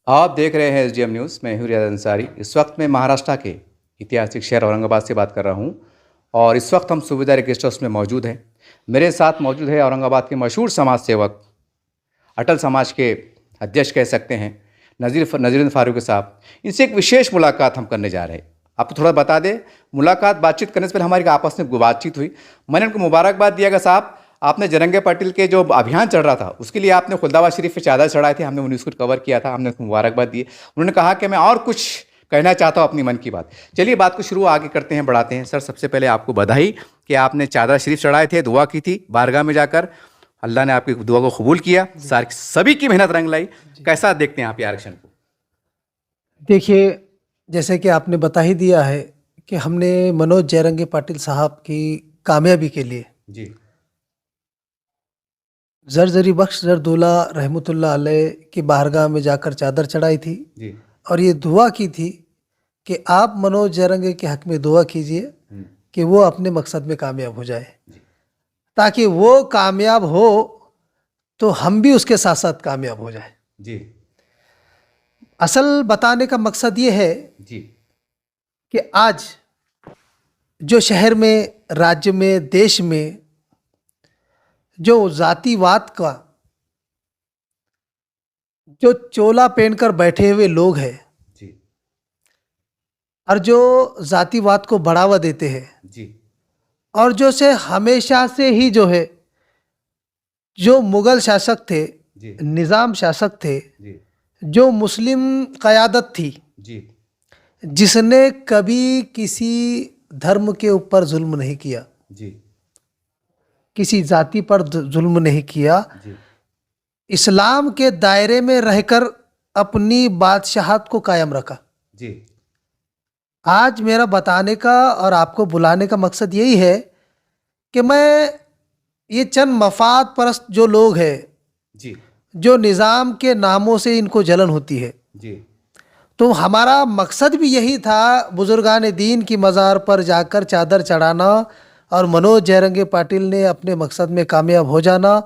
आप देख रहे हैं एसडीएम न्यूज़। मैं हूं रियाज अंसारी। इस वक्त मैं महाराष्ट्र के ऐतिहासिक शहर औरंगाबाद से बात कर रहा हूं और इस वक्त हम सुविधा गेस्ट हाउस में मौजूद हैं। मेरे साथ मौजूद है औरंगाबाद के मशहूर समाज सेवक, अटल समाज के अध्यक्ष कह सकते हैं, नज़ीरुद्दीन फारूकी साहब। इनसे एक विशेष मुलाकात हम करने जा रहे हैं। आपको थोड़ा बता दें, बातचीत करने से पहले हमारी आपस में बातचीत हुई। मैंने उनको मुबारकबाद दिया साहब, आपने जरंगे पाटिल के जो अभियान चल रहा था उसके लिए आपने खुलदाबाद शरीफ पे चादर चढ़ाए थे, हमने उन्हें उसको कवर किया था, हमने उनको मुबारकबाद दी। उन्होंने कहा कि मैं और कुछ कहना चाहता हूँ अपनी मन की बात। चलिए बात को शुरू आगे करते हैं, बढ़ाते हैं। सर, सबसे पहले आपको बधाई कि आपने चादर शरीफ चढ़ाए थे, दुआ की थी बारगाह में जाकर। अल्लाह ने आपकी दुआ को कबूल किया, सभी की मेहनत रंग लाई। कैसा देखते हैं आप ये आरक्षण को? देखिए, जैसे कि आपने बता ही दिया है कि हमने मनोज जयरंगे पाटिल साहब की कामयाबी के लिए जी जरजरी बख्श जरदौला रहमतुल्लाह अलैह की बारगाह में जाकर चादर चढ़ाई थी जी और ये दुआ की थी कि आप मनोज जयरंगे के हक में दुआ कीजिए कि वो अपने मकसद में कामयाब हो जाए, ताकि वो कामयाब हो तो हम भी उसके साथ साथ कामयाब हो जाए। जी असल बताने का मकसद ये है जी कि आज जो शहर में, राज्य में, देश में जो जातिवाद का जो चोला पहनकर बैठे हुए लोग हैं जी और जो जातिवाद को बढ़ावा देते हैं जी और जो से हमेशा से ही जो है, जो मुगल शासक थे, जी निज़ाम शासक थे, जी जो मुस्लिम क़यादत थी, जी जिसने कभी किसी धर्म के ऊपर जुल्म नहीं किया, जी किसी जाति पर जुल्म नहीं किया, जी इस्लाम के दायरे में रहकर अपनी बादशाहत को कायम रखा। जी आज मेरा बताने का और आपको बुलाने का मकसद यही है कि मैं ये चंद मफाद परस्त जो लोग हैं, जी जो निज़ाम के नामों से इनको जलन होती है, जी तो हमारा मकसद भी यही था, बुजुर्गान दीन की मज़ार पर जाकर चादर चढ़ाना और मनोज जयरंगे पाटिल ने अपने मकसद में कामयाब हो जाना।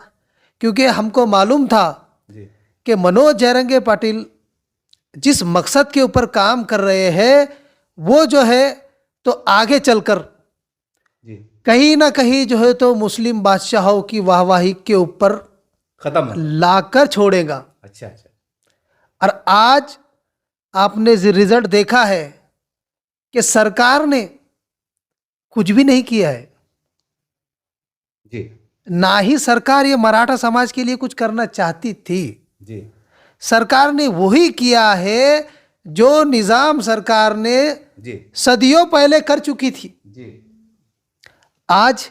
क्योंकि हमको मालूम था जी कि मनोज जयरंगे पाटिल जिस मकसद के ऊपर काम कर रहे हैं वो जो है तो आगे चलकर जी कहीं ना कहीं जो है तो मुस्लिम बादशाहों की वाहवाही के ऊपर खत्म। लाकर छोड़ेगा। अच्छा अच्छा। और आज आपने रिजल्ट देखा है कि सरकार ने कुछ भी नहीं किया है, जी ना ही सरकार ये मराठा समाज के लिए कुछ करना चाहती थी। जी सरकार ने वही किया है जो निज़ाम सरकार ने जी सदियों पहले कर चुकी थी। जी आज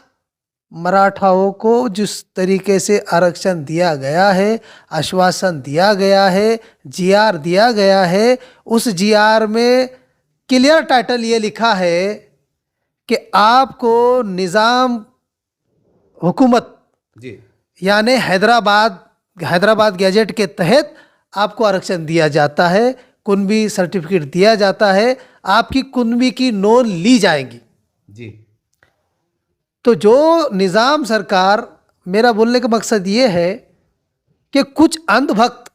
मराठाओं को जिस तरीके से आरक्षण दिया गया है, आश्वासन दिया गया है, जीआर दिया गया है, उस जीआर में क्लियर टाइटल ये लिखा है कि आपको निज़ाम हुकूमत जी यानी हैदराबाद गैजेट के तहत आपको आरक्षण दिया जाता है, कुनबी सर्टिफिकेट दिया जाता है, आपकी कुनबी की नोन ली जाएगी। जी तो जो निज़ाम सरकार, मेरा बोलने का मकसद ये है कि कुछ अंधभक्त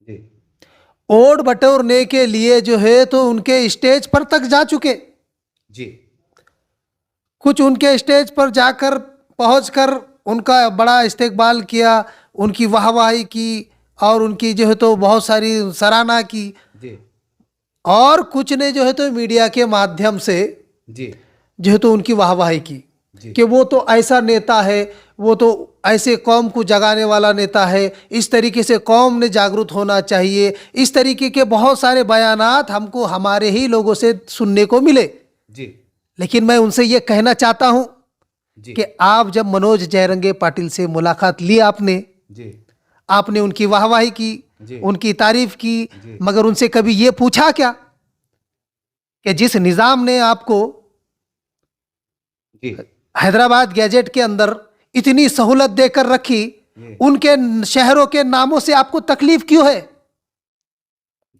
जी ओट बटोरने के लिए जो है तो उनके स्टेज पर तक जा चुके, जी कुछ उनके स्टेज पर जाकर पहुंचकर उनका बड़ा इस्तकबाल किया, उनकी वाहवाही की और उनकी जो है तो बहुत सारी सराहना की, जी और कुछ ने जो है तो मीडिया के माध्यम से जी जो है तो उनकी वाहवाही की जी कि वो तो ऐसा नेता है, वो तो ऐसे कौम को जगाने वाला नेता है, इस तरीके से कौम ने जागरूक होना चाहिए। इस तरीके के बहुत सारे बयानात हमको हमारे ही लोगों से सुनने को मिले। जी लेकिन मैं उनसे ये कहना चाहता हूँ जी कि आप जब मनोज जयरंगे पाटिल से मुलाकात ली, आपने उनकी वाहवाही की, जी उनकी तारीफ की, जी मगर उनसे कभी ये पूछा क्या कि जिस निज़ाम ने आपको जी हैदराबाद गैजेट के अंदर इतनी सहूलत देकर रखी, जी उनके शहरों के नामों से आपको तकलीफ क्यों है?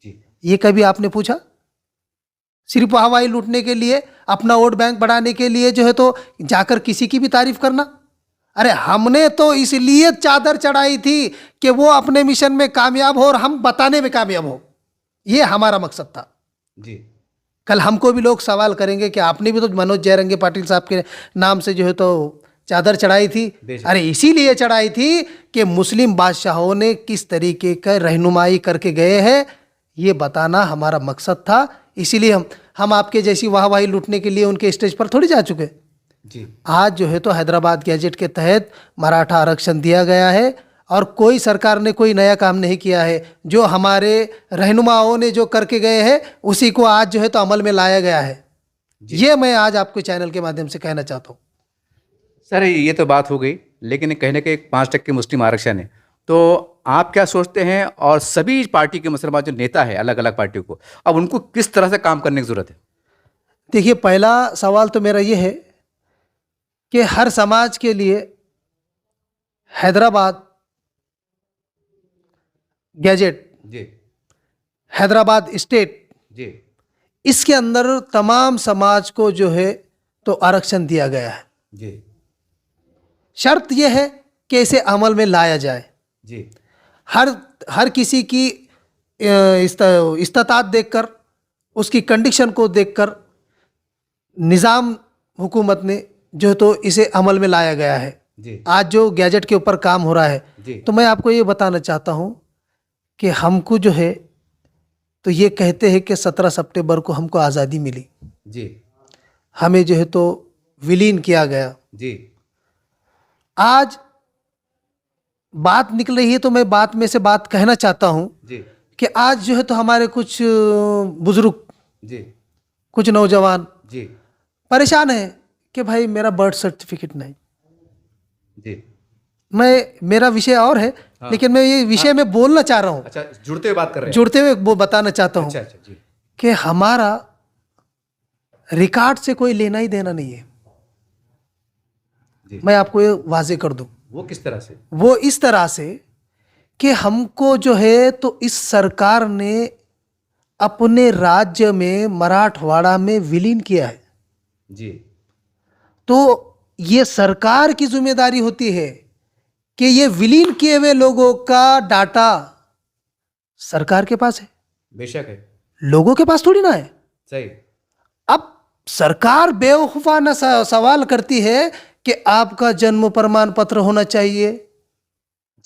जी ये कभी आपने पूछा? सिर्फ हवाई लूटने के लिए, अपना वोट बैंक बढ़ाने के लिए जो है तो जाकर किसी की भी तारीफ करना। अरे हमने तो इसलिए चादर चढ़ाई थी कि वो अपने मिशन में कामयाब हो और हम बताने में कामयाब हो, ये हमारा मकसद था। जी कल हमको भी लोग सवाल करेंगे कि आपने भी तो मनोज जयरंगे पाटिल साहब के नाम से जो है तो चादर चढ़ाई थी। बेशक। अरे इसीलिए चढ़ाई थी कि मुस्लिम बादशाहों ने किस तरीके का रहनुमाई करके गए हैं, ये बताना हमारा मकसद था। इसीलिए हम आपके जैसी वाहवाही लूटने के लिए उनके स्टेज पर थोड़ी जा चुके। जी आज जो है तो हैदराबाद गैजेट के तहत मराठा आरक्षण दिया गया है और कोई सरकार ने कोई नया काम नहीं किया है। जो हमारे रहनुमाओं ने जो करके गए हैं उसी को आज जो है तो अमल में लाया गया है। ये मैं आज आपको चैनल के माध्यम से कहना चाहता हूँ। सर, ये तो बात हो गई, लेकिन कहने के 5% मुस्लिम आरक्षण है, तो आप क्या सोचते हैं? और सभी पार्टी के मुसलमान जो नेता है अलग अलग पार्टियों को, अब उनको किस तरह से काम करने की जरूरत है? देखिए, पहला सवाल तो मेरा ये है कि हर समाज के लिए हैदराबाद गैजेट, जी हैदराबाद स्टेट, जी इसके अंदर तमाम समाज को जो है तो आरक्षण दिया गया है। जी शर्त यह है कि इसे अमल में लाया जाए। जी हर किसी की इस्तात देखकर, उसकी कंडीशन को देखकर निज़ाम हुकूमत ने जो तो इसे अमल में लाया गया है। जी आज जो गैजेट के ऊपर काम हो रहा है, जी तो मैं आपको ये बताना चाहता हूँ कि हमको जो है तो ये कहते हैं कि 17 सितंबर को हमको आज़ादी मिली, जी हमें जो है तो विलीन किया गया। जी आज बात निकल रही है तो मैं बात में से बात कहना चाहता हूँ जी कि आज जो है तो हमारे कुछ बुजुर्ग, जी कुछ नौजवान जी परेशान हैं कि भाई मेरा बर्थ सर्टिफिकेट नहीं। जी मेरा विषय और है, लेकिन मैं ये विषय में बोलना चाह रहा हूँ, अच्छा, जुड़ते हुए बात कर रहे हैं। जुड़ते हुए वो बताना चाहता हूँ अच्छा अच्छा जी कि हमारा रिकॉर्ड से कोई लेना ही देना नहीं है। जी मैं आपको ये वाजे कर दूं, वो किस तरह से? वो इस तरह से कि हमको जो है तो इस सरकार ने अपने राज्य में मराठवाड़ा में विलीन किया है। जी तो ये सरकार की जिम्मेदारी होती है कि ये विलीन किए हुए लोगों का डाटा सरकार के पास है, बेशक है, लोगों के पास थोड़ी ना है। सही। अब सरकार बेवकूफाना सवाल करती है कि आपका जन्म प्रमाण पत्र होना चाहिए,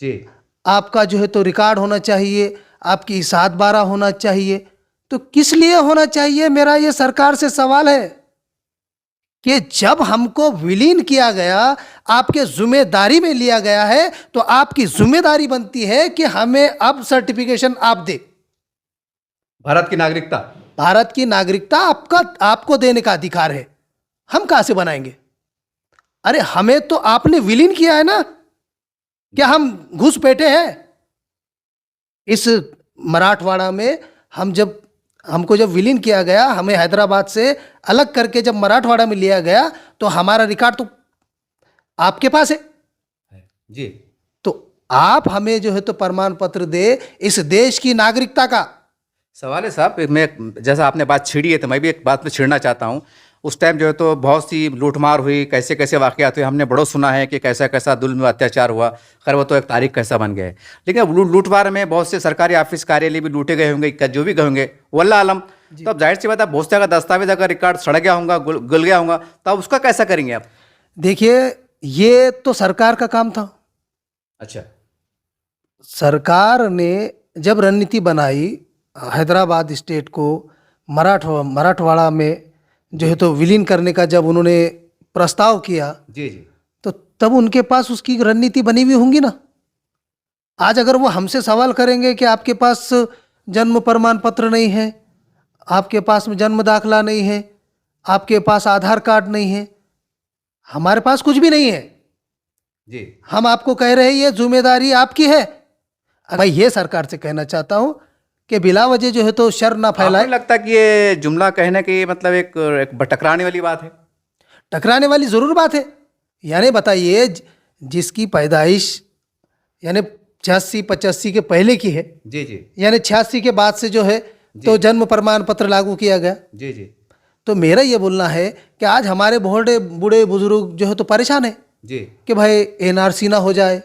जी आपका जो है तो रिकॉर्ड होना चाहिए, आपकी 7/12 होना चाहिए। तो किस लिए होना चाहिए? मेरा ये सरकार से सवाल है कि जब हमको विलीन किया गया, आपके जिम्मेदारी में लिया गया है, तो आपकी जिम्मेदारी बनती है कि हमें अब सर्टिफिकेशन आप दे। भारत की नागरिकता, भारत की नागरिकता आपको देने का अधिकार है। हम कहां से बनाएंगे? अरे हमें तो आपने विलीन किया है ना, क्या हम घुसपैठे हैं इस मराठवाड़ा में? हमको जब विलीन किया गया, हमें हैदराबाद से अलग करके जब मराठवाड़ा में लिया गया, तो हमारा रिकॉर्ड तो आपके पास है जी। तो आप हमें जो है तो प्रमाण पत्र दे इस देश की नागरिकता का। सवाल है साहब, मैं जैसा आपने बात छेड़ी है तो मैं भी एक बात में छेड़ना चाहता हूँ। उस टाइम जो है तो बहुत सी लूटमार हुई, कैसे कैसे वाक़यात हुए, हमने बड़ों सुना है कि कैसा कैसा जुल्म अत्याचार हुआ। खैर वो तो एक तारीख कैसा बन गया है, लेकिन अब लूटमार में बहुत से सरकारी ऑफिस कार्यालय भी लूटे गए होंगे, जो भी गए होंगे वल्लाह आलम। तो अब जाहिर सी बात है, बहुत का दस्तावेज अगर रिकॉर्ड सड़ गया होगा, गुल गया होगा, तो अब उसका कैसा करेंगे आप? देखिए, ये तो सरकार का काम था। अच्छा, सरकार ने जब रणनीति बनाई हैदराबाद स्टेट को मराठवाड़ा में जो है तो विलीन करने का, जब उन्होंने प्रस्ताव किया, जी जी, तो तब उनके पास उसकी रणनीति बनी हुई होंगी ना। आज अगर वो हमसे सवाल करेंगे कि आपके पास जन्म प्रमाण पत्र नहीं है, आपके पास जन्म दाखला नहीं है, आपके पास आधार कार्ड नहीं है, हमारे पास कुछ भी नहीं है, जी हम आपको कह रहे हैं ये जिम्मेदारी आपकी है। मैं ये सरकार से कहना चाहता हूं कि बिला वजह जो है तो शर ना फैलाए। आपको लगता है कि ये जुमला कहने की मतलब एक टकराने वाली बात है? टकराने वाली जरूर बात है। यानी बताइए, जिसकी पैदाइश यानी 86-85 के पहले की है, जी जी यानी 86 के बाद से जो है तो जन्म प्रमाण पत्र लागू किया गया। जी जी तो मेरा ये बोलना है कि आज हमारे बहुत बूढ़े बुजुर्ग जो है तो परेशान है जी कि भाई एनआरसी ना हो जाए,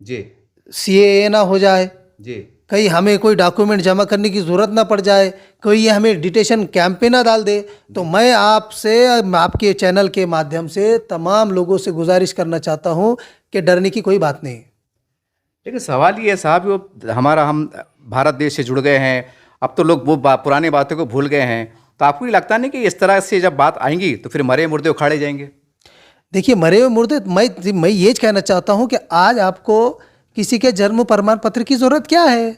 जी सीएए ना हो जाए, जी कहीं हमें कोई डॉक्यूमेंट जमा करने की ज़रूरत ना पड़ जाए, कोई ये हमें डिटेशन कैंप पे ना डाल दे। तो मैं आपसे, आपके चैनल के माध्यम से तमाम लोगों से गुजारिश करना चाहता हूँ कि डरने की कोई बात नहीं है। लेकिन सवाल ये है साहब, वो हमारा, हम भारत देश से जुड़ गए हैं, अब तो लोग वो पुरानी बातों को भूल गए हैं। तो आपको ये लगता नहीं कि इस तरह से जब बात आएंगी तो फिर मरे मुर्दे उखाड़े जाएंगे? देखिए, मरे हुए मुर्दे, मैं ये कहना चाहता हूँ कि आज आपको किसी के जन्म प्रमाण पत्र की ज़रूरत क्या है?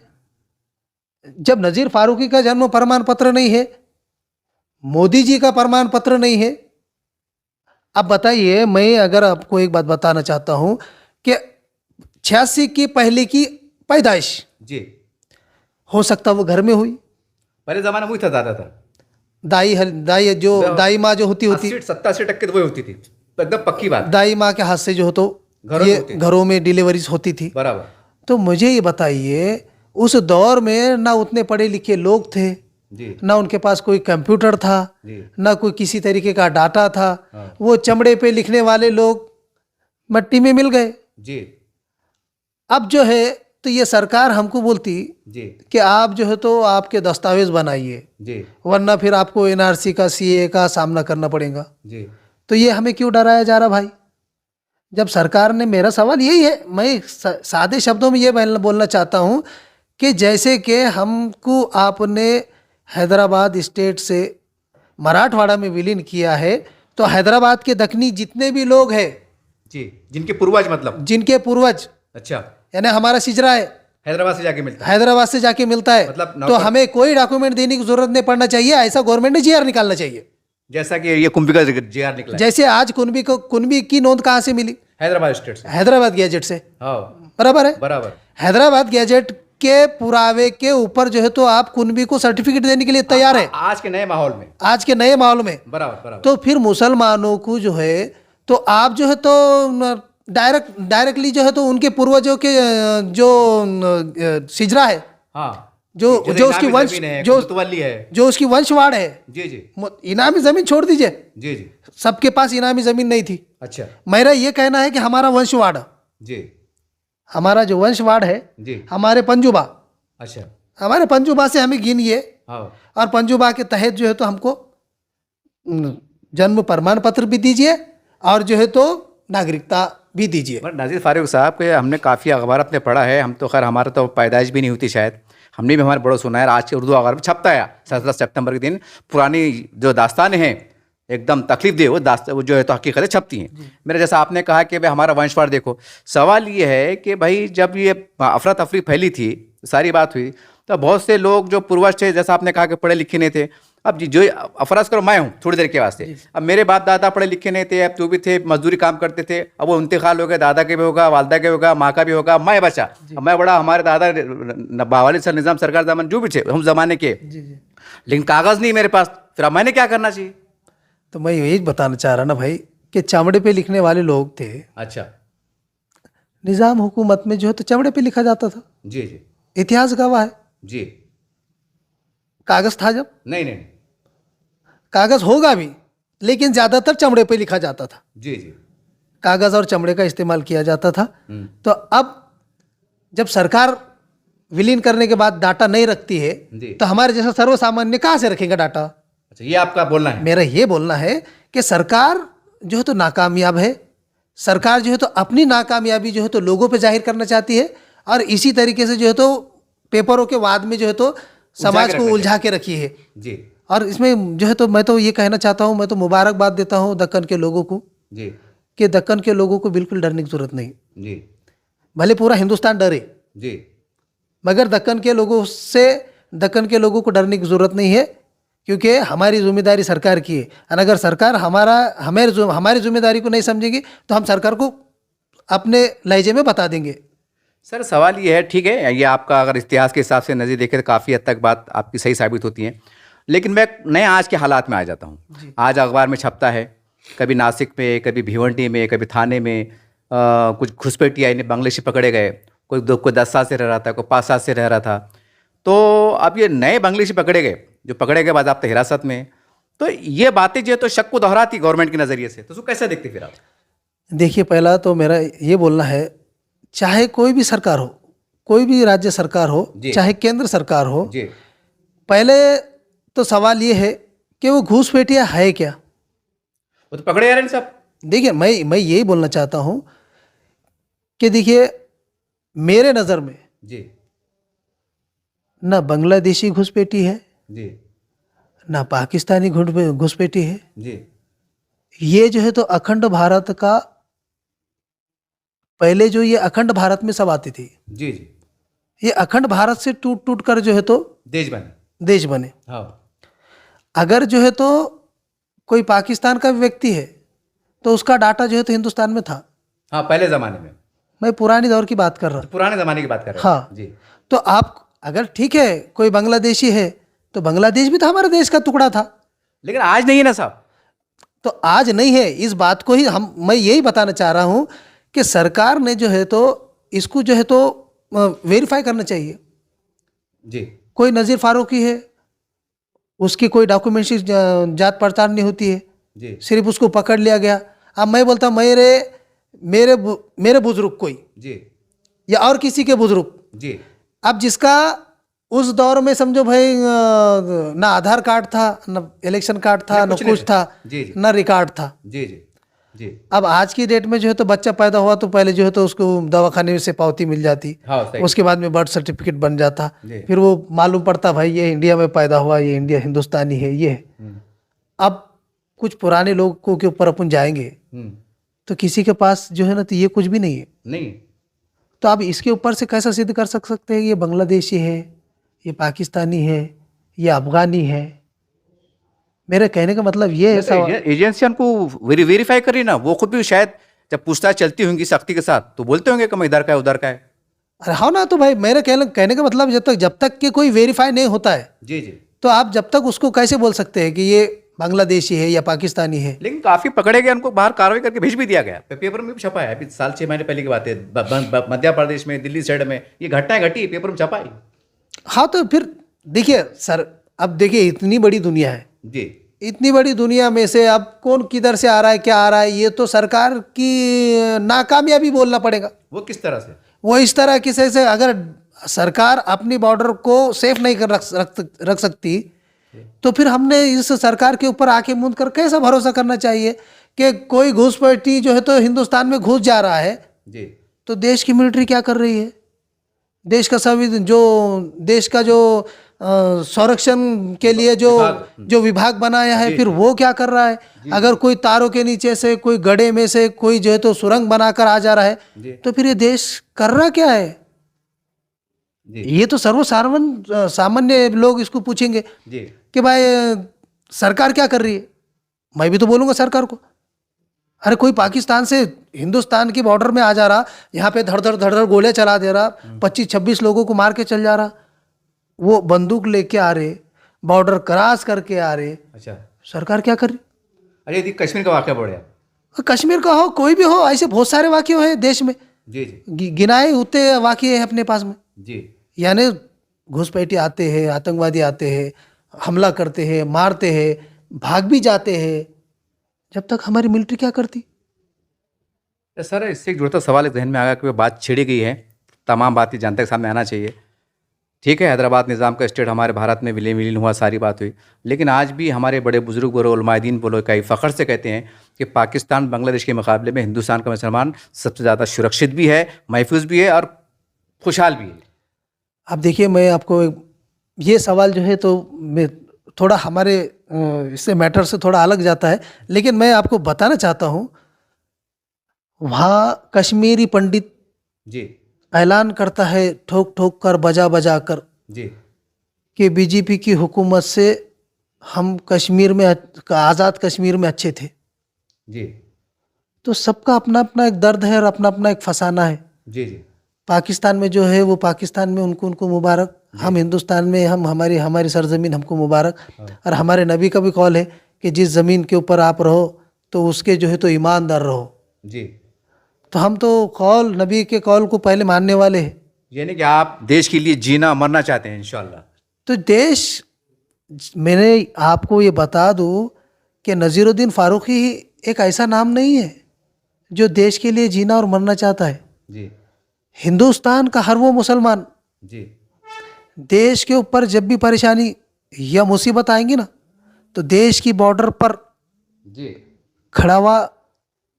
जब नज़ीर फारूकी का जन्म प्रमाण पत्र नहीं है, मोदी जी का प्रमाण पत्र नहीं है, अब बताइए, मैं अगर आपको एक बात बताना चाहता हूं कि 86 की पहले की पैदाइश, जी, हो सकता वो घर में हुई, पहले ज़माना में वही था, ज़्यादा था। दाई जो दाई माँ जो होती 80-87% तो वही होती थी, एकदम पक्की बात। दाई माँ के हाथ से जो हो तो घरों में होती थी। घरों में डिलीवरीज होती थी। बराबर। तो मुझे ये बताइए, उस दौर में ना उतने पढ़े लिखे लोग थे, जी ना उनके पास कोई कंप्यूटर था, जी ना कोई किसी तरीके का डाटा था। हाँ। वो चमड़े पे लिखने वाले लोग मिट्टी में मिल गए। जी अब जो है, तो ये सरकार हमको बोलती जी कि आप जो है तो आपके दस्तावेज बनाइए, जी वरना फिर आपको एनआरसी का, सीए का सामना करना पड़ेगा। जी तो ये हमें क्यों डराया जा रहा भाई? जब सरकार ने, मेरा सवाल यही है, मैं सादे शब्दों में ये बोलना चाहता हूँ कि जैसे कि हमको आपने हैदराबाद स्टेट से मराठवाड़ा में विलीन किया है, तो हैदराबाद के दक्षिणी जितने भी लोग हैं, जी, जिनके पूर्वज, मतलब। जिनके पूर्वज, अच्छा, यानी हमारा सिजरा है, हैदराबाद से जाके मिलता है। हैदराबाद से जाके मिलता है, मतलब तो हमें कोई डॉक्यूमेंट देने की जरूरत नहीं पड़ना चाहिए। ऐसा गवर्नमेंट ने जीआर निकालना चाहिए। जैसा कि ये कुंभी का जेआर निकला है। जैसे आज कुनबी की नोंद कहाँ से मिली? हैदराबाद स्टेट से। हैदराबाद गैजेट से। हाँ, बराबर है। बराबर। हैदराबाद गैजेट के पुरावे के ऊपर जो है तो आप कुनबी को सर्टिफिकेट देने के लिए तैयार है, आज के नए माहौल में। आज के नए माहौल में। बराबर बराबर। तो फिर मुसलमानों को जो है तो आप जो है तो डायरेक्टली जो है तो उनके पूर्वजों के जो सिजरा है, हाँ, जो उसकी वंश, जो मुतवल्ली है, जो उसकी वंशवाड़ है, जी जी इनामी जमीन छोड़ दीजिए, जी जी, सबके पास इनामी जमीन नहीं थी। अच्छा, मेरा ये कहना है कि हमारा वंशवाड़, जी, हमारा जो वंशवाड़ है, जी, हमारे पंजुबा, अच्छा, हमारे पंजुबा से हमें गिनिए, हाँ, और पंजुबा के तहत जो है तो हमको जन्म प्रमाण पत्र भी दीजिए और जो है तो नागरिकता भी दीजिए। नाज़िर फारूक साहब के हमने काफ़ी अखबार अपने पढ़ा है। हम तो खैर, हमारा तो पैदाइश भी नहीं होती शायद, हमने भी हमारे बड़ों सुना है। आज के उर्दू अखबार में छपता है 17 सितंबर के दिन पुरानी जो दास्तानें हैं, एकदम तकलीफ दे, वो जो है तो हकीकतें छपती हैं। मेरे जैसा आपने कहा कि भाई हमारा वंशवाड़ देखो, सवाल ये है कि भाई जब ये अफरा तफरी फैली थी, सारी बात हुई, तो बहुत से लोग जो पूर्वज थे, जैसा आपने कहा कि पढ़े लिखे नहीं थे, अब जो अफराज करो मैं हूँ थोड़ी देर के वास्ते, अब मेरे बाप दादा पढ़े लिखे नहीं थे, अब तो भी थे, मजदूरी काम करते थे, अब वो इंतकाल हो गया, दादा के भी होगा, वालदा के होगा, माँ का भी होगा, मैं बचा, अब मैं बड़ा, हमारे दादा वालिद सर निज़ाम सरकार जमान जो भी थे हम ज़माने के, लेकिन कागज़ नहीं मेरे पास, फिर अब मैंने क्या करना चाहिए? तो मैं यही बताना चाह रहा ना भाई कि चमड़े पे लिखने वाले लोग थे। अच्छा, निज़ाम हुकूमत में जो है तो चमड़े पे लिखा जाता था, जी जी इतिहास गवाह है। जी, कागज था जब, नहीं नहीं, कागज होगा भी, लेकिन ज्यादातर चमड़े पे लिखा जाता था, जी जी, कागज और चमड़े का इस्तेमाल किया जाता था। तो अब जब सरकार विलीन करने के बाद डाटा नहीं रखती है, जी। तो हमारे जैसा सर्वसामान्य कहाँ से रखेगा डाटा? अच्छा, ये आपका बोलना है। मेरा ये बोलना है कि सरकार जो है तो नाकामयाब है। सरकार जो है तो अपनी नाकामयाबी जो है तो लोगों पे जाहिर करना चाहती है, और इसी तरीके से जो है तो पेपरों के वाद में जो है तो समाज को उलझा के रखी है। जी और इसमें जो है तो मैं तो ये कहना चाहता हूँ, मैं तो मुबारकबाद देता हूँ दक्कन के लोगों को जी कि दक्कन के लोगों को बिल्कुल डरने की जरूरत नहीं। जी भले पूरा हिंदुस्तान डरे, जी, मगर दक्कन के लोगों को डरने की जरूरत नहीं है, क्योंकि हमारी जिम्मेदारी सरकार की है। और अगर सरकार हमारी जिम्मेदारी को नहीं समझेगी तो हम सरकार को अपने लहजे में बता देंगे। सर सवाल ये है, ठीक है, ये आपका अगर इतिहास के हिसाब से नज़र देखें तो काफ़ी हद तक बात आपकी सही साबित होती है, लेकिन मैं नए आज के हालात में आ जाता हूँ। आज अखबार में छपता है, कभी नासिक में, कभी भिवंडी में, कभी थाने में कुछ घुसपैठिया यानी बांग्लादेशी पकड़े गए, कोई 10 साल से रह रहा था, कोई 5 साल से रह रहा था। तो अब ये नए बांग्लादेशी पकड़े गए, जो पकड़े गए बाद आप तो हिरासत में, तो ये बातें जो है तो शक को दोहराती गवर्नमेंट के नज़रिए से, तो उसको कैसे देखते फिर आप? देखिए, पहला तो मेरा ये बोलना है, चाहे कोई भी सरकार हो, कोई भी राज्य सरकार हो, जी। चाहे केंद्र सरकार हो, जी पहले तो सवाल ये है कि वो घूसपैठिया है क्या। वो तो पकड़े जा रहे हैं सब। देखिए, मैं यही बोलना चाहता हूँ कि देखिए, मेरे नज़र में जी ना बांग्लादेशी घुसपैठी है, जी ना पाकिस्तानी घुसपैठी है। जी ये जो है तो अखंड भारत का, पहले जो ये अखंड भारत में सब आती थी, जी जी ये अखंड भारत से टूट टूट कर जो है तो देश बने। देश बने। हाँ अगर जो है तो कोई पाकिस्तान का व्यक्ति है तो उसका डाटा जो है तो हिंदुस्तान में था। हाँ पहले ज़माने में, मैं पुरानी दौर की बात कर रहा हूँ। पुराने ज़माने की बात कर रहे हैं। हाँ, जी तो आप अगर ठीक है कोई बांग्लादेशी है तो बांग्लादेश भी तो हमारे देश का टुकड़ा था। लेकिन आज नहीं है ना साहब। तो आज नहीं है, इस बात को ही मैं यही बताना चाह रहा हूँ कि सरकार ने जो है तो इसको जो है तो वेरीफाई करना चाहिए। जी कोई नज़ीर फारूकी है, उसकी कोई डॉक्यूमेंट्री जांच पड़ताल नहीं होती है, जी सिर्फ उसको पकड़ लिया गया। अब मैं बोलता हूँ मेरे मेरे मेरे बुजुर्ग कोई जी या और किसी के बुजुर्ग, जी अब जिसका उस दौर में समझो भाई ना आधार कार्ड था, ना इलेक्शन कार्ड था, ना कुछ नहीं कुछ था, जी जी ना रिकॉर्ड था। जी जी जी अब आज की डेट में जो है तो बच्चा पैदा हुआ तो पहले जो है तो उसको दवाखाने से पावती मिल जाती, हाँ सही। उसके बाद में बर्थ सर्टिफिकेट बन जाता, जी। फिर वो मालूम पड़ता भाई ये इंडिया में पैदा हुआ, ये इंडिया हिंदुस्तानी है, ये है। हम्म, अब कुछ पुराने लोगों के ऊपर अपन जाएंगे हम्म, तो किसी के पास जो है ना तो ये कुछ भी नहीं है। नहीं तो आप इसके ऊपर से कैसा सिद्ध कर सकते हैं ये बांग्लादेशी है, ये पाकिस्तानी है, ये अफगानी है। मेरे कहने का मतलब ये है सवाल। एजेंसियां उनको वेरीफाई कर रही ना, वो खुद भी शायद जब पूछताछ चलती होंगी सख्ती के साथ तो बोलते होंगे कि मैं इधर का है उधर का है। अरे हाँ ना, तो भाई मेरे कहने का मतलब जब तक कि कोई वेरीफाई नहीं होता है जी जी। तो आप जब तक उसको कैसे बोल सकते हैं कि ये बांग्लादेशी है या पाकिस्तानी है। लेकिन काफी पकड़े गए, उनको बाहर कार्रवाई करके भेज भी दिया गया, पेपर में भी छपा है। अभी साल 6 महीने पहले की बात है, मध्य प्रदेश में दिल्ली साइड में ये घटनाएं घटी, पेपर में छपा है। हाँ, तो फिर देखिए सर, अब देखिए इतनी बड़ी दुनिया है, जी इतनी बड़ी दुनिया में से अब कौन किधर से आ रहा है, क्या आ रहा है, ये तो सरकार की नाकामयाबी बोलना पड़ेगा। वो किस तरह से? वो इस तरह किसी से, अगर सरकार अपनी बॉर्डर को सेफ नहीं कर रख सकती तो फिर हमने इस सरकार के ऊपर आंखें मूंद कर कैसा भरोसा करना चाहिए कि कोई घुसपैठी जो है तो हिंदुस्तान में घुस जा रहा है जी तो देश की मिलिट्री क्या कर रही है, देश का देश का जो संरक्षण के लिए जो विभाग बनाया है फिर वो क्या कर रहा है। अगर कोई तारों के नीचे से, कोई गड्ढे में से कोई जो है तो सुरंग बनाकर आ जा रहा है तो फिर ये देश कर रहा क्या है। ये तो सामान्य लोग इसको पूछेंगे जी कि भाई सरकार क्या कर रही है। मैं भी तो बोलूंगा सरकार को, अरे कोई पाकिस्तान से हिंदुस्तान की बॉर्डर में आ जा रहा, यहाँ पे धड़ धड़ गोलियां चला दे रहा, 25-26 लोगों को मार के चल जा रहा, वो बंदूक लेके आ रहे, बॉर्डर क्रॉस करके आ रहे, अच्छा। सरकार क्या कर रही। अरे यदि कश्मीर का वाक़या बढ़ गया, कश्मीर का हो, कोई भी हो, ऐसे बहुत सारे वाक़े हैं देश में, जी जी गिनाए उतने वाक़े हैं अपने पास में। जी यानी घुसपैठी आते हैं, आतंकवादी आते हैं, हमला करते हैं, मारते हैं, भाग भी जाते हैं, जब तक हमारी मिलिट्री क्या करती। सर इससे एक जुड़ता सवाल एक जहन में आ गया कि वो बात छिड़ी गई है, तमाम बातें जनता के सामने आना चाहिए। ठीक है, हैदराबाद निज़ाम का स्टेट हमारे भारत में विलीन हुआ, सारी बात हुई, लेकिन आज भी हमारे बड़े बुजुर्ग बोलो, उलमाए-दीन बोलो, कई फ़ख्र से कहते हैं कि पाकिस्तान बांग्लादेश के मुकाबले में हिंदुस्तान का मुसलमान सबसे ज़्यादा सुरक्षित भी है, महफूज भी है और खुशहाल भी है। अब देखिए, मैं आपको ये सवाल जो है तो मैं थोड़ा हमारे इससे मैटर से थोड़ा अलग जाता है, लेकिन मैं आपको बताना चाहता हूँ, वहाँ कश्मीरी पंडित जी ऐलान करता है ठोक ठोक कर, बजा बजा कर, जी कि बीजेपी की हुकूमत से हम कश्मीर में, आज़ाद कश्मीर में अच्छे थे। जी तो सबका अपना अपना एक दर्द है और अपना अपना एक फसाना है। जी जी पाकिस्तान में जो है वो पाकिस्तान में उनको मुबारक, हम हिंदुस्तान में हमारी सरजमीन हमको मुबारक। और हमारे नबी का भी कौल है कि जिस ज़मीन के ऊपर आप रहो तो उसके जो है तो ईमानदार रहो। जी। तो हम तो नबी के कौल को पहले मानने वाले हैं। यानी कि आप देश के लिए जीना मरना चाहते हैं इंशाल्लाह। तो मैंने आपको ये बता दूं कि नज़ीरुद्दीन फारूकी एक ऐसा नाम नहीं है जो देश के लिए जीना और मरना चाहता है। जी हिंदुस्तान का हर वो मुसलमान जी देश के ऊपर जब भी परेशानी या मुसीबत आएंगी ना, तो देश की बॉर्डर पर जी खड़ा हुआ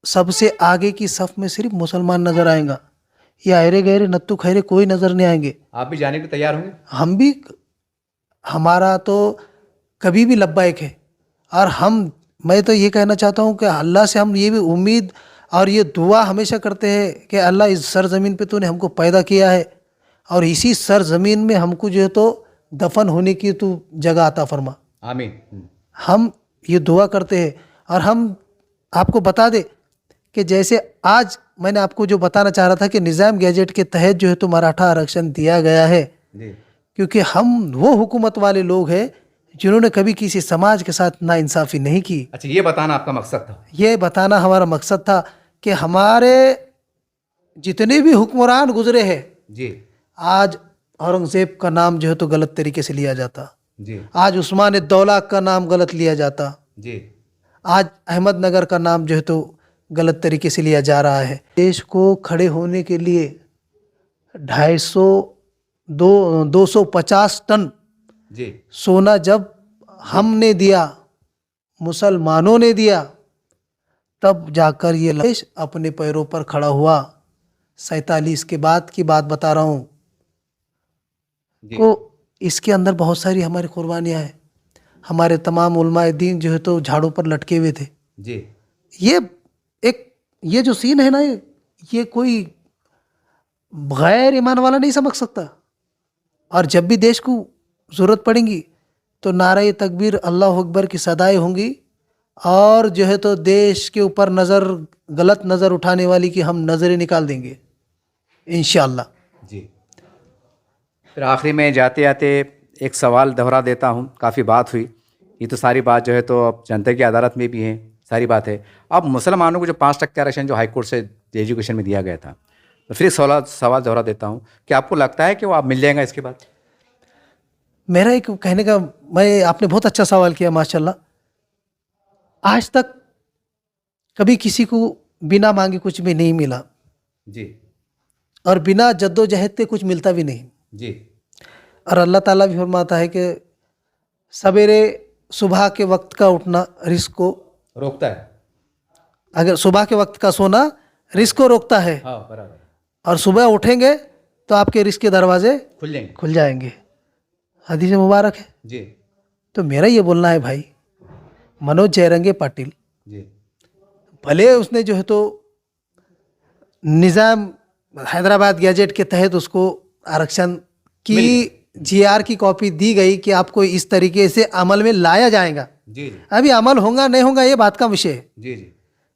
सबसे आगे की सफ में सिर्फ मुसलमान नजर आएगा। ये अहरे गहरे नत्थु खैरे कोई नजर नहीं आएंगे। आप भी जाने के तैयार होंगे? हम भी, हमारा तो कभी भी लब्बाइक है। और मैं तो ये कहना चाहता हूँ कि अल्लाह से हम ये भी उम्मीद और ये दुआ हमेशा करते हैं कि अल्लाह इस सरजमीन पे तूने हमको पैदा किया है और इसी सरजमीन में हमको जो है तो दफन होने की तू जगह अता फरमा। आमीन। हम ये दुआ करते हैं। और हम आपको बता दें कि जैसे आज मैंने आपको जो बताना चाह रहा था कि निज़ाम गैजेट के तहत जो है तो मराठा आरक्षण दिया गया है, जी क्योंकि हम वो हुकूमत वाले लोग हैं जिन्होंने कभी किसी समाज के साथ नाइंसाफ़ी नहीं की। अच्छा, ये बताना आपका मकसद था? ये बताना हमारा मकसद था कि हमारे जितने भी हुक्मरान गुजरे हैं, जी आज औरंगज़ेब का नाम जो है तो गलत तरीके से लिया जाता, जी आज उस्मान दौला का नाम गलत लिया जाता, जी आज अहमदनगर का नाम जो है तो गलत तरीके से लिया जा रहा है। देश को खड़े होने के लिए 250 टन जी सोना जब हमने दिया, मुसलमानों ने दिया, तब जाकर ये देश अपने पैरों पर खड़ा हुआ। 47 के बाद की बात बता रहा हूँ। जी तो इसके अंदर बहुत सारी हमारी कुर्बानियाँ हैं। हमारे तमाम उलमाए दीन जो है तो झाड़ू पर लटके हुए थे। जी ये जो सीन है ना, ये कोई गैर ईमान वाला नहीं समझ सकता। और जब भी देश को ज़रूरत पड़ेगी तो नारे तकबीर अल्लाह अकबर की सदाएं होंगी और जो है तो देश के ऊपर गलत नज़र उठाने वाली की हम नज़रें निकाल देंगे इंशाअल्लाह। जी। फिर आखिरी में जाते जाते एक सवाल दोहरा देता हूँ। काफ़ी बात हुई, ये तो सारी बात जो है तो अब जनता की अदालत में भी है, सारी बात है। अब मुसलमानों को जो 5% आरक्षण जो हाईकोर्ट से एजुकेशन में दिया गया था, तो फिर एक सवाल दोहरा देता हूँ कि आपको लगता है कि वो आप मिल जाएगा इसके बाद? मेरा एक कहने का, आपने बहुत अच्छा सवाल किया माशाल्लाह। आज तक कभी किसी को बिना मांगे कुछ भी नहीं मिला जी और बिना जद्दोजहद के कुछ मिलता भी नहीं। जी और अल्लाह ताला भी फरमाता है कि सवेरे सुबह के वक्त का उठना रिस्क को रोकता है। अगर सुबह के वक्त का सोना रिस्क को रोकता है, हाँ बराबर, और सुबह उठेंगे तो आपके रिस्क के दरवाजे खुल जाएंगे। खुल जाएंगे। हदीस मुबारक है। जी तो मेरा ये बोलना है भाई, मनोज जयरंगे पाटिल, जी भले उसने जो है तो निज़ाम हैदराबाद गैजेट के तहत उसको आरक्षण की जीआर की कॉपी दी गई कि आपको इस तरीके से अमल में लाया जाएगा। जी जी अभी अमल होगा नहीं होगा ये बात का विषय है, जी जी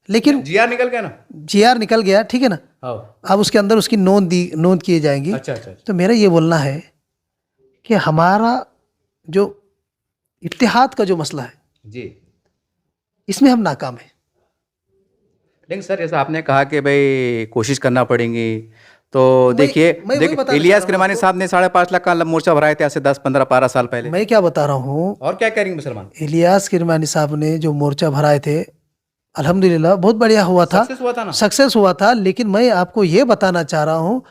लेकिन जीआर निकल गया ना? जीआर निकल गया, ठीक है ना। हाँ। अब उसके अंदर उसकी नोंद की जाएगी। अच्छा अच्छा अच्छा। तो मेरा ये बोलना है कि हमारा जो इत्तेहाद का जो मसला है, जी, इसमें हम नाकाम हैं। लेकिन सर जैसा आपने कहा कि भाई कोशिश करना पड़ेगी, तो देखिए मैं वही बताना इलियास चाह रहा हूँ किरमानी साहब ने 5.5 लाख का मोर्चा भराए थे आज से 10, 15, 12 साल पहले। मैं क्या बता रहा हूँ, और क्या करेंगे मुसलमान? इलियास किरमानी साहब ने जो मोर्चा भराए थे, अल्हम्दुलिल्लाह बहुत बढ़िया हुआ था, सक्सेस हुआ था ना? सक्सेस हुआ था। लेकिन मैं आपको ये बताना चाह रहा हूँ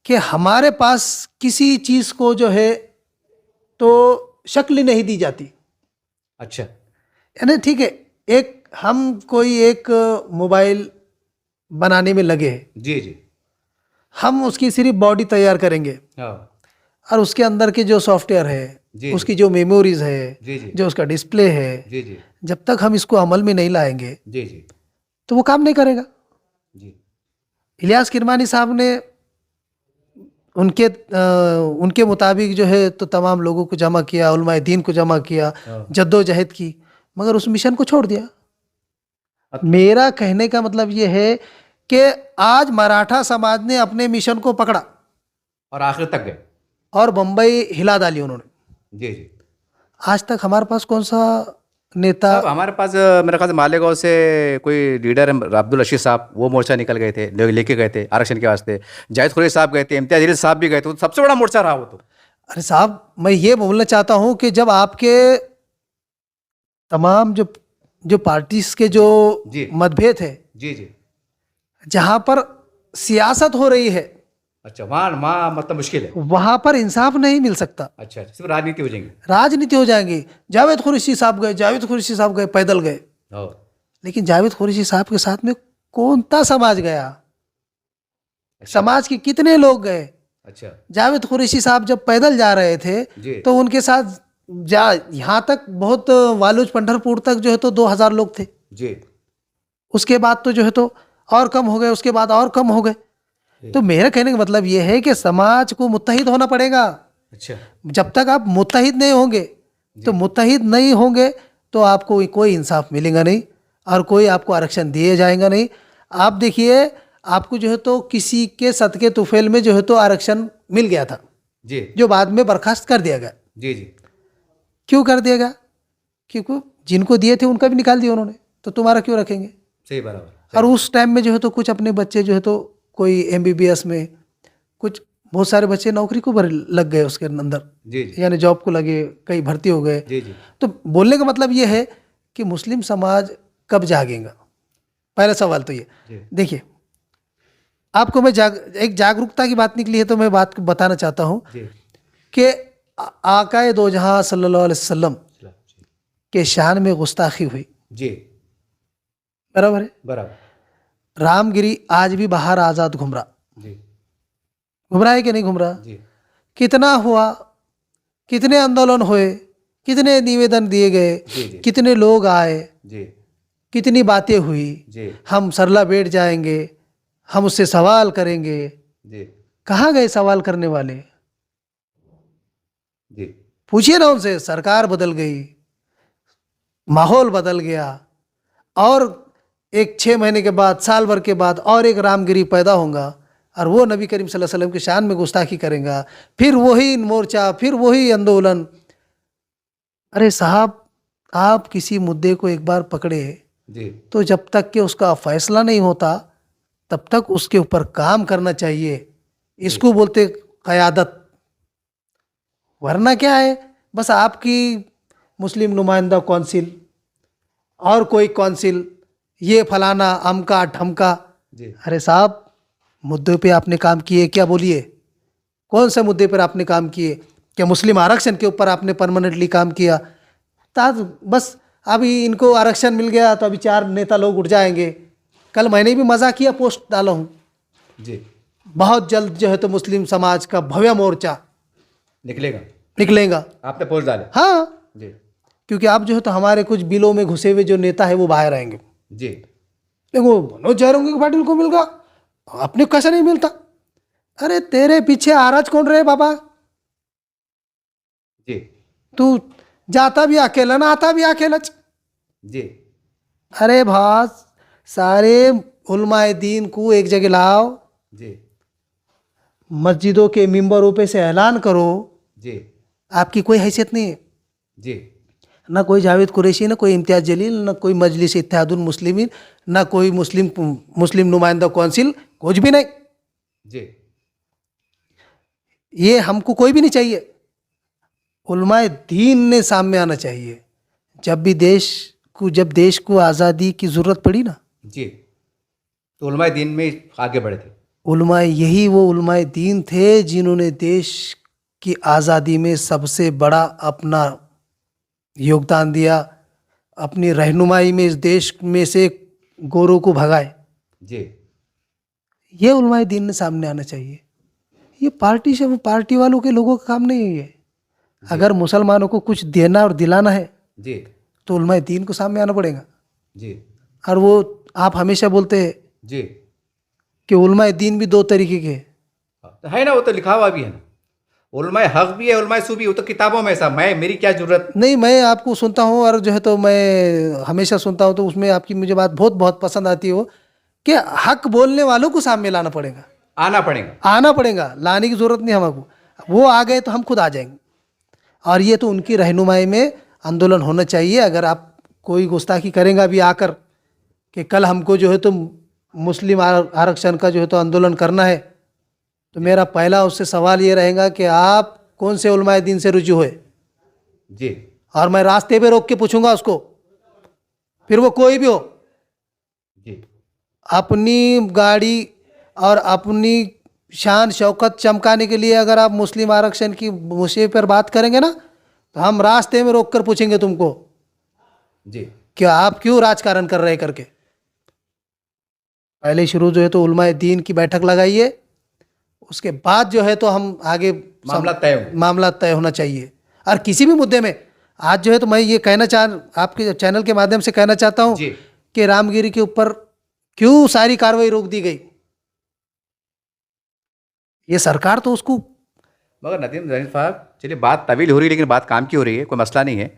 कि हमारे पास किसी चीज़ को जो है तो शक्ल नहीं दी जाती। अच्छा यानी ठीक है, हम कोई एक मोबाइल बनाने में लगे हैं, जी जी हम उसकी सिर्फ बॉडी तैयार करेंगे हाँ और उसके अंदर के जो सॉफ्टवेयर है, जी उसकी जो मेमोरीज है, जी जी जो उसका डिस्प्ले है, जी जी जब तक हम इसको अमल में नहीं लाएंगे जी जी तो वो काम नहीं करेगा। जी इलियास किरमानी साहब ने उनके मुताबिक जो है तो तमाम लोगों को जमा किया, उलमाए दीन को जमा किया, जद्दोजहद की, मगर उस मिशन को छोड़ दिया। मेरा कहने का मतलब ये है कि आज मराठा समाज ने अपने मिशन को पकड़ा और आखिर तक गए और बम्बई हिला डाली उन्होंने। जी जी। आज तक हमारे पास कौन सा नेता, अब हमारे पास मेरे ख्याल से मालेगांव से कोई लीडर है अब्दुल रशीद साहब, वो मोर्चा निकल गए थे, लेके गए थे आरक्षण के वास्ते। जाहिद खुरेशी साहब गए थे, इम्तियाज जलील साहब भी गए थे, तो सबसे बड़ा मोर्चा रहा वो तो। अरे साहब, मैं ये बोलना चाहता हूं कि जब आपके तमाम जो पार्टीज के जो जी मतभेद है, जी जी जहाँ पर सियासत हो रही है अच्छा, वहाँ मतलब मुश्किल है। वहाँ पर इंसाफ नहीं मिल सकता, अच्छा, सिर्फ राजनीति हो जाएंगे। राजनीति हो जाएंगी। जावेद कुरैशी साहब गए, जावेद कुरैशी साहब गए, पैदल गए, और लेकिन जावेद कुरैशी साहब के साथ में कौन सा समाज गया? समाज के कितने लोग गए? अच्छा जावेद कुरैशी साहब जब पैदल जा रहे थे जी तो उनके साथ यहाँ तक बहुत वालूज पंढरपुर तक जो है तो 2000 लोग थे। जी उसके बाद तो जो है तो और कम हो गए, उसके बाद और कम हो गए। तो मेरा कहने का मतलब ये है कि समाज को मुत्तहिद होना पड़ेगा। अच्छा जब तक आप मुत्तहिद नहीं होंगे तो मुत्तहिद नहीं होंगे तो आपको कोई इंसाफ मिलेगा नहीं और कोई आपको आरक्षण दिए जाएगा नहीं। आप देखिए, आपको जो है तो किसी के सदके तुफेल में जो है तो आरक्षण मिल गया था, जी जो बाद में बर्खास्त कर दिया गया। जी जी क्यों कर दिया गया? क्योंकि जिनको दिए थे उनका भी निकाल दिया उन्होंने, तो तुम्हारा क्यों रखेंगे? सही, बराबर। और उस टाइम में जो है तो कुछ अपने बच्चे जो है तो कोई MBBS में, कुछ बहुत सारे बच्चे नौकरी को लग गए उसके अंदर, जी जी यानी जॉब को लगे, कई भर्ती हो गए। जी जी तो बोलने का मतलब ये है कि मुस्लिम समाज कब जागेगा? पहला सवाल तो ये। जी देखिए, आपको मैं एक जागरूकता की बात निकली है तो मैं बात बताना चाहता हूँ जी कि आकाए दो जहां सल्लल्लाहु अलैहि वसल्लम जी के शान में गुस्ताखी हुई, जी बराबर है। बराबर। रामगिरी आज भी बाहर आज़ाद घूम रहा, जी घूम रहा है कि नहीं घूम रहा? जी कितना हुआ, कितने आंदोलन हुए, कितने निवेदन दिए गए, जी जी कितने लोग आए, जी कितनी बातें हुई। जी हम सरला बैठ जाएंगे, हम उससे सवाल करेंगे। जी कहाँ गए सवाल करने वाले? जी पूछिए ना उनसे। सरकार बदल गई, माहौल बदल गया, और एक 6 महीने के बाद, साल भर के बाद और एक रामगिरी पैदा होगा और वो नबी करीम सल्लल्लाहु अलैहि वसल्लम की शान में गुस्ताखी करेगा। फिर वही मोर्चा, फिर वही आंदोलन। अरे साहब, आप किसी मुद्दे को एक बार पकड़े जी तो जब तक कि उसका फैसला नहीं होता तब तक उसके ऊपर काम करना चाहिए। इसको बोलते क़यादत। वरना क्या है, बस आपकी मुस्लिम नुमाइंदा कौंसिल और कोई कौंसिल, ये फलाना अमका ढमका। जी अरे साहब, मुद्दे पे आपने काम किए क्या? बोलिए, कौन से मुद्दे पर आपने काम किए? क्या मुस्लिम आरक्षण के ऊपर आपने परमानेंटली काम किया? बस अभी इनको आरक्षण मिल गया तो अभी 4 नेता लोग उठ जाएंगे। कल मैंने भी मज़ा किया, पोस्ट डाला हूँ। जी बहुत जल्द जो है तो मुस्लिम समाज का भव्य मोर्चा निकलेगा। निकलेगा। आपने पोस्ट डाले? हाँ, जी क्योंकि आप जो है तो हमारे कुछ बिलों में घुसे हुए जो नेता है वो बाहर आएंगे। जी देखो, मनोज जयराम की पाटिल को मिल गया, अपने को कैसे नहीं मिलता? अरे तेरे पीछे आराज कौन रहे बाबा? जी तू जाता भी अकेला ना, आता भी अकेला। जी अरे भास, सारे उलमाए दीन को एक जगह लाओ, जी मस्जिदों के मिंबरों पे से ऐलान करो। जी आपकी कोई हैसियत नहीं है, जी ना कोई जावेद कुरैशी, ना कोई इम्तियाज़ जलील, ना कोई मजलिस इत्तेहादुल मुस्लिमीन, ना कोई मुस्लिम नुमाइंदा कौंसिल, कुछ भी नहीं। जी ये हमको कोई भी नहीं चाहिए। उलमाए दीन ने सामने आना चाहिए। जब देश को आज़ादी की ज़रूरत पड़ी ना, जी तो उलमाए दीन में आगे बढ़े थे। वो उलमाए दीन थे जिन्होंने देश की आज़ादी में सबसे बड़ा अपना योगदान दिया। अपनी रहनुमाई में इस देश में से गोरों को भगाए। जी ये उलमाए दीन ने सामने आना चाहिए। ये पार्टी वालों के लोगों का काम नहीं है ये। अगर मुसलमानों को कुछ देना और दिलाना है जी तो उलमाए दीन को सामने आना पड़ेगा। जी और वो आप हमेशा बोलते हैं जी कि उलमाए दीन भी 2 तरीके के हैं। तो है ना, वो तो लिखा हुआ भी है ना। उलमाए हक भी है, उलमाए सू भी, वो तो किताबों में ऐसा। मेरी क्या जरूरत। नहीं, मैं आपको सुनता हूँ और जो है तो मैं हमेशा सुनता हूँ, तो उसमें आपकी मुझे बात बहुत पसंद आती है वो कि हक बोलने वालों को सामने लाना पड़ेगा, आना पड़ेगा। लाने की ज़रूरत नहीं हमको, वो आ गए तो हम खुद आ जाएंगे। और ये तो उनकी रहनुमाई में आंदोलन होना चाहिए। अगर आप कोई गुस्ताखी करेंगे अभी आकर कि कल हमको जो है तो मुस्लिम आरक्षण का जो है तो आंदोलन करना है, तो मेरा पहला उससे सवाल ये रहेगा कि आप कौन से उलमाए दीन से रुजू हुए? जी और मैं रास्ते पे रोक के पूछूंगा उसको, फिर वो कोई भी हो। जी अपनी गाड़ी और अपनी शान शौकत चमकाने के लिए अगर आप मुस्लिम आरक्षण की विषय पर बात करेंगे ना, तो हम रास्ते में रोक कर पूछेंगे तुमको जी कि आप क्यों राजकारण कर रहे हैं करके। पहले शुरू जो है तो उलमाए दीन की बैठक लगाइए, उसके बाद जो है तो हम आगे मामला तय होना चाहिए। और किसी भी मुद्दे में आज जो है तो मैं ये कहना आपके चैनल के माध्यम से कहना चाहता हूँ जी कि रामगिरी के ऊपर क्यों सारी कार्रवाई रोक दी गई। ये सरकार तो उसको, मगर नदीम जहीर साहब, चलिए बात तवील हो रही है लेकिन बात काम की हो रही है, कोई मसला नहीं है।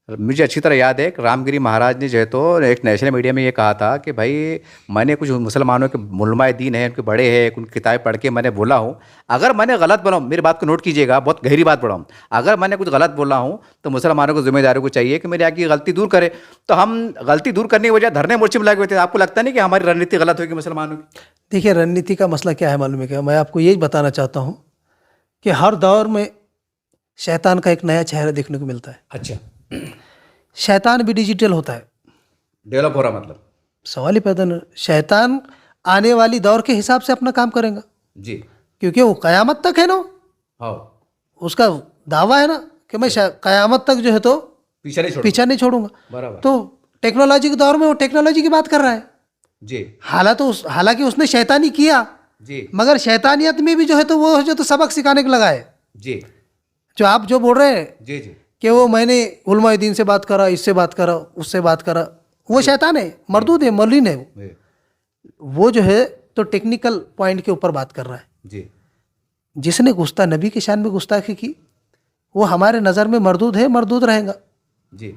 मुझे अच्छी तरह याद है कि रामगिरी महाराज ने जो है तो एक नेशनल मीडिया में ये कहा था कि भाई मैंने कुछ मुसलमानों के उलमाए दीन हैं, उनके बड़े हैं, उनकी किताबें पढ़ के मैंने बोला हूँ, अगर मैंने गलत बोला हूँ, मेरी बात को नोट कीजिएगा, बहुत गहरी बात बोला हूँ, अगर मैंने कुछ गलत बोला हूँ तो मुसलमानों को जिम्मेदारों को चाहिए कि मेरी आगे गलती दूर करे। तो हम गलती दूर करने की वजह धरने मोर्चे में लगे हुए थे। आपको लगता नहीं कि हमारी रणनीति गलत होगी मुसलमानों की? देखिए रणनीति का मसला क्या है मालूम है क्या, मैं आपको यही बताना चाहता हूँ कि हर दौर में शैतान का एक नया चेहरा देखने को मिलता है। अच्छा, शैतान भी डिजिटल होता है, डेवलप हो रहा मतलब? सवाल ही पैदा नहीं। शैतान आने वाली दौर के हिसाब से अपना काम करेगा, जी, क्योंकि वो कयामत तक है ना, हाँ, उसका दावा है ना कि मैं कयामत तक जो है तो पीछा नहीं छोड़ूंगा। बराबर। तो टेक्नोलॉजी के दौर में वो टेक्नोलॉजी की बात कर रहा है। जी हालांकि उसने शैतानी किया, जी मगर शैतानियत में भी जो है तो वो जो तो सबक सिखाने को लगा है। जी जो आप जो बोल रहे हैं जी जी कि वो मैंने उलमाए दीन से बात करा, इससे बात करा, उससे बात करा, वो शैतान है, मरदूद है, मलिन है। वो जो है तो टेक्निकल पॉइंट के ऊपर बात कर रहा है। जी, जिसने नबी की शान में गुस्ताखी की वो हमारे नज़र में मरदूद है, मरदूद रहेगा। जी,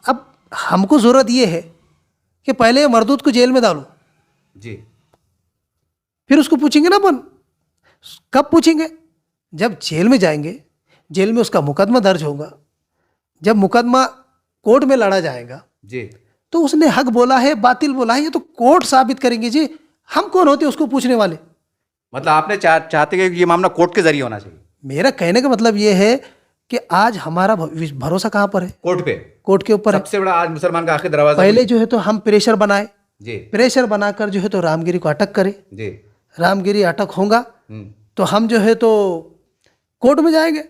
अब हमको ज़रूरत ये है कि पहले मरदूद को जेल में डालो, जी, फिर उसको पूछेंगे ना अपन। कब पूछेंगे? जब जेल में जाएंगे, जेल में उसका मुकदमा दर्ज होगा, जब मुकदमा कोर्ट में लड़ा जाएगा जी, तो उसने हक बोला है, बातिल बोला है, ये तो कोर्ट साबित करेंगे जी। हम कौन होते उसको पूछने वाले? मतलब आपने चाहते कि ये मामला कोर्ट के जरिए होना चाहिए? मेरा कहने का मतलब ये है कि आज हमारा भरोसा कहाँ पर है? कोर्ट पे, कोर्ट के ऊपर है। सबसे बड़ा आज मुसलमान का आखिर दरवाजा। पहले जो है तो हम प्रेशर बनाए, जी प्रेशर बनाकर जो है तो रामगिरी को अटक करे। जी, रामगिरी अटक होगा तो हम जो है तो कोर्ट में जाएंगे,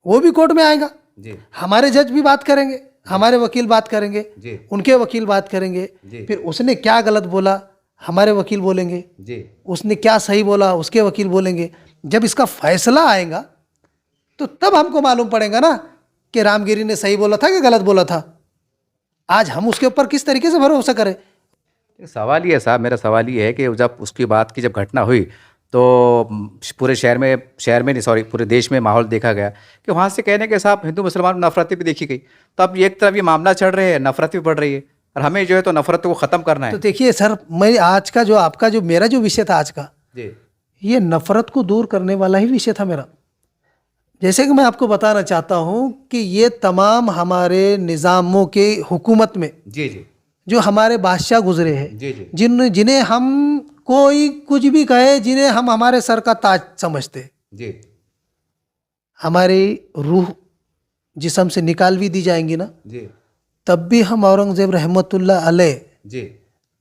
वो भी कोर्ट में आएगा, जी, हमारे जज भी बात करेंगे, हमारे वकील बात करेंगे, जी, उनके वकील बात करेंगे, फिर उसने क्या गलत बोला हमारे वकील बोलेंगे, जी, उसने क्या सही बोला उसके वकील बोलेंगे। जब इसका फैसला आएगा तो तब हमको मालूम पड़ेगा ना कि रामगिरी ने सही बोला था कि गलत बोला था। आज हम उसके ऊपर किस तरीके से भरोसा करें? सवाल ये है साहब, मेरा सवाल ये है कि जब उसकी बात की जब घटना हुई तो पूरे शहर में नहीं, सॉरी, पूरे देश में माहौल देखा गया कि वहाँ से कहने के साहब हिंदू मुसलमान नफरतें भी देखी गई। तो अब एक तरफ ये मामला चढ़ रहे हैं, नफरत भी बढ़ रही है, और हमें जो है तो नफरत को ख़त्म करना है। तो देखिए सर, मैं आज का जो आपका जो मेरा जो विषय था आज का, जी, ये नफरत को दूर करने वाला ही विषय था मेरा। जैसे कि मैं आपको बताना चाहता हूँ कि ये तमाम हमारे निज़ामों के हुकूमत में जी जी, जो हमारे बादशाह गुजरे हैं, जी जी, जिन्हें हम कोई कुछ भी कहे, जिन्हें हम हमारे सर का ताज समझते, जी, हमारी रूह जिस्म से निकाल भी दी जाएंगी ना, जी, तब भी हम औरंगजेब रहमतुल्लाह अलैह जी,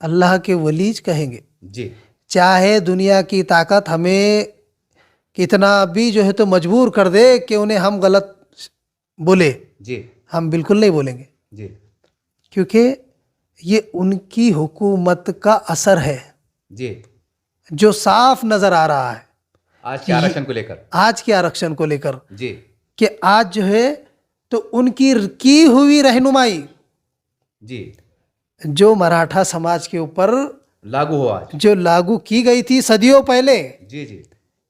अल्लाह के वलीज कहेंगे। जी, चाहे दुनिया की ताकत हमें कितना भी जो है तो मजबूर कर दे कि उन्हें हम गलत बोले, जी, हम बिल्कुल नहीं बोलेंगे, जी, क्योंकि ये उनकी हुकूमत का असर है जी, जो साफ नजर आ रहा है आज के आरक्षण को लेकर, आज के आरक्षण को लेकर, जी, कि आज जो है तो उनकी की हुई रहनुमाई जी, जो मराठा समाज के ऊपर लागू हो आज, जो लागू की गई थी सदियों पहले जी जी,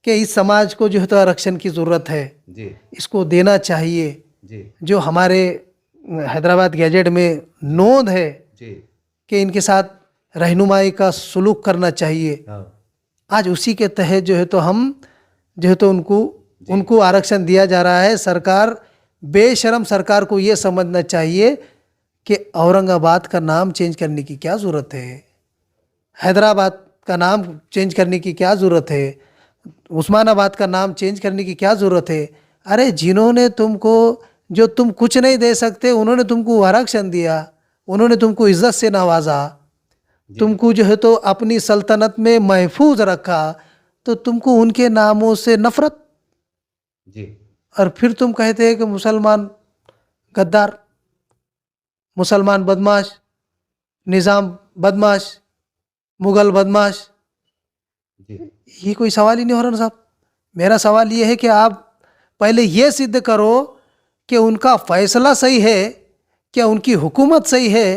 कि इस समाज को जो है तो आरक्षण की ज़रूरत है, जी, इसको देना चाहिए, जी, जो हमारे हैदराबाद गैजेट में नोंद है जी, कि इनके साथ रहनुमाई का सलूक करना चाहिए, हाँ, आज उसी के तहत जो है तो हम जो है तो उनको आरक्षण दिया जा रहा है। सरकार, बेशर्म सरकार को ये समझना चाहिए कि औरंगाबाद का नाम चेंज करने की क्या ज़रूरत है, हैदराबाद का नाम चेंज करने की क्या ज़रूरत है, उस्मानाबाद का नाम चेंज करने की क्या ज़रूरत है। अरे जिन्होंने तुमको, जो तुम कुछ नहीं दे सकते, उन्होंने तुमको आरक्षण दिया, उन्होंने तुमको इज्जत से नवाजा, तुमको जो है तो अपनी सल्तनत में महफूज रखा, तो तुमको उनके नामों से नफरत, जी और फिर तुम कहते हैं कि मुसलमान गद्दार, मुसलमान बदमाश, निज़ाम बदमाश, मुगल बदमाश। जी ये कोई सवाल ही नहीं हो रहा ना साहब। मेरा सवाल ये है कि आप पहले ये सिद्ध करो कि उनका फैसला सही है, क्या उनकी हुकूमत सही है,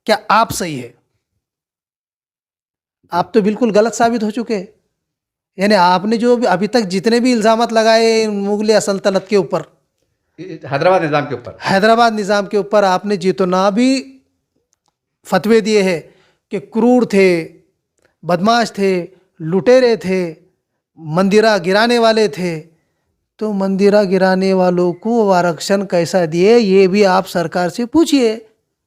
क्या आप सही है। आप तो बिल्कुल गलत साबित हो चुके हैं। यानी आपने जो अभी तक जितने भी इल्ज़ामात लगाए मुगलिया सल्तनत के ऊपर, हैदराबाद निज़ाम के ऊपर, हैदराबाद निज़ाम के ऊपर, आपने जितना भी फतवे दिए हैं कि क्रूर थे, बदमाश थे, लुटेरे थे, मंदिरा गिराने वाले थे, तो मंदिरा गिराने वालों को आरक्षण कैसा दिए, ये भी आप सरकार से पूछिए।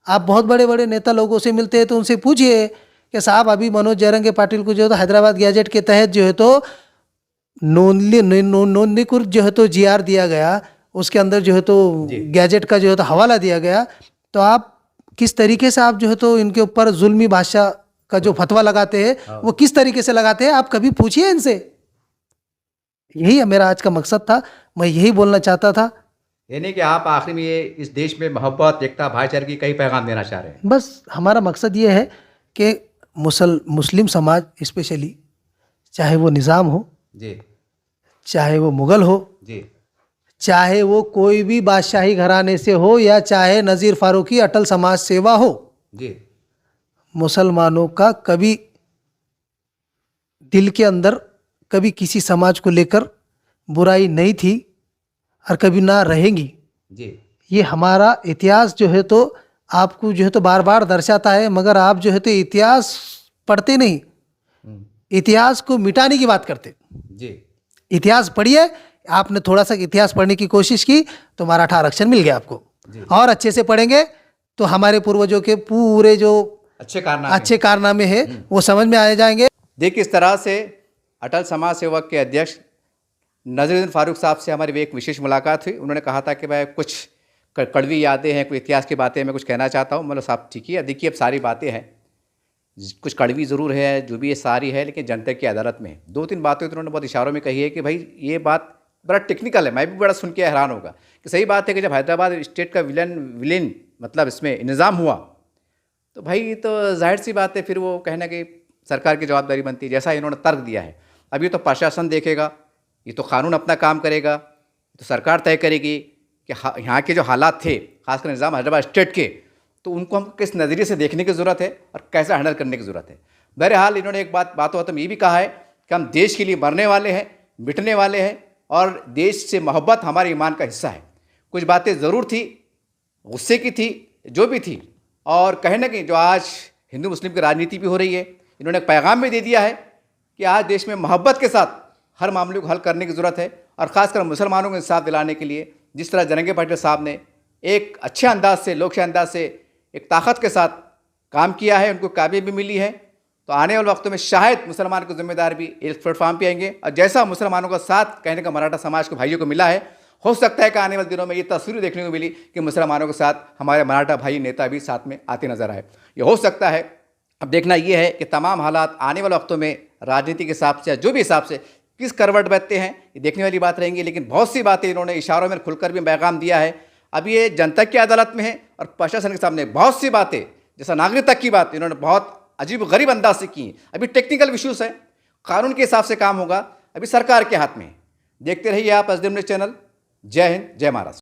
आप बहुत बड़े बड़े नेता लोगों से मिलते हैं तो उनसे पूछिए कि साहब अभी मनोज जयरंगे पाटिल को जो है तो हैदराबाद गैजेट के तहत जो है तो नोंदनीकृत जो है तो जीआर दिया गया, उसके अंदर जो है तो गैजेट का जो है तो हवाला दिया गया। तो आप किस तरीके से आप जो है तो इनके ऊपर जुल्मी बादशाह का जो फतवा लगाते हैं वो किस तरीके से लगाते हैं, आप कभी पूछिए इनसे। यही मेरा आज का मकसद था, मैं यही बोलना चाहता था। यानी कि आप आखिर में ये इस देश में मोहब्बत, एकता, भाईचारे की कई पैगाम देना चाह रहे हैं। बस हमारा मकसद ये है कि मुस्लिम समाज स्पेशली, चाहे वो निज़ाम हो, जी चाहे वो मुग़ल हो, जी चाहे वो कोई भी बादशाही घराने से हो, या चाहे नज़ीर फारूकी अटल समाज सेवा हो, जी मुसलमानों का कभी दिल के अंदर कभी किसी समाज को लेकर बुराई नहीं थी और कभी ना रहेंगी। जी ये हमारा इतिहास जो है तो आपको जो है तो बार बार दर्शाता है, मगर आप जो है तो इतिहास पढ़ते नहीं, इतिहास को मिटाने की बात करते। जी इतिहास पढ़िए, आपने थोड़ा सा इतिहास पढ़ने की कोशिश की तो मराठा आरक्षण मिल गया आपको, और अच्छे से पढ़ेंगे तो हमारे पूर्वजों के पूरे जो अच्छे कारनामे हैं वो समझ में आ जाएंगे। देखिए, इस तरह से अटल समाज सेवक के अध्यक्ष नज़ीरुद्दीन फारूक साहब से हमारी भी एक विशेष मुलाकात हुई। उन्होंने कहा था कि भाई कुछ कड़वी यादें हैं, कुछ इतिहास की बातें मैं कुछ कहना चाहता हूँ। मतलब साहब ठीक है, देखिए अब सारी बातें हैं, कुछ कड़वी ज़रूर है, जो भी ये सारी है, लेकिन जनता की अदालत में दो तीन बातें तो उन्होंने बहुत इशारों में कही है कि भाई ये बात बड़ा टेक्निकल है। मैं भी बड़ा सुन के हैरान होगा कि सही बात है कि जब हैदराबाद स्टेट का विलेन मतलब इसमें निज़ाम हुआ तो भाई तो जाहिर सी बात है फिर वो कहना कि सरकार की जवाबदारी बनती है, जैसा इन्होंने तर्क दिया है। अब ये तो प्रशासन देखेगा, ये तो कानून अपना काम करेगा, तो सरकार तय करेगी कि यहाँ के जो हालात थे, खासकर निज़ाम हैदराबाद स्टेट के, तो उनको हम किस नज़रिए से देखने की ज़रूरत है और कैसे हैंडल करने की ज़रूरत है। बहरहाल इन्होंने एक बातों ये भी कहा है कि हम देश के लिए मरने वाले हैं, मिटने वाले हैं, और देश से मोहब्बत हमारे ईमान का हिस्सा है। कुछ बातें ज़रूर थी, गुस्से की थी, जो भी थी, और कहीं ना कहीं जो आज हिंदू मुस्लिम की राजनीति भी हो रही है, इन्होंने एक पैगाम भी दे दिया है कि आज देश में मोहब्बत के साथ हर मामले को हल करने की ज़रूरत है। और ख़ासकर मुसलमानों को इंसाफ दिलाने के लिए जिस तरह जरंगे पाटिल साहब ने एक अच्छे अंदाज से, लोकशाही अंदाज से, एक ताकत के साथ काम किया है, उनको कामयाबी भी मिली है, तो आने वाले वक्तों में शायद मुसलमान के ज़िम्मेदार भी इस प्लेटफॉर्म पे आएंगे। और जैसा मुसलमानों का साथ कहने का मराठा समाज को भाइयों को मिला है, हो सकता है कि आने वाले दिनों में ये तस्वीर देखने को मिली कि मुसलमानों के साथ हमारे मराठा भाई नेता भी साथ में आते नजर आए। ये हो सकता है। अब देखना ये है कि तमाम हालात आने वाले वक्तों में राजनीति के हिसाब से, जो भी हिसाब से किस करवट बैठते हैं, ये देखने वाली बात रहेंगी। लेकिन बहुत सी बातें इन्होंने इशारों में खुलकर भी पैगाम दिया है। अब ये जनता की अदालत में है और प्रशासन के सामने बहुत सी बातें, जैसा नागरिकता की बात, इन्होंने बहुत अजीब गरीब अंदाज से की। अभी टेक्निकल इश्यूज़ है, कानून के हिसाब से काम होगा, अभी सरकार के हाथ में है। देखते रहिए आप एसडीएम न्यूज़ चैनल। जय हिंद, जय महाराष्ट्र।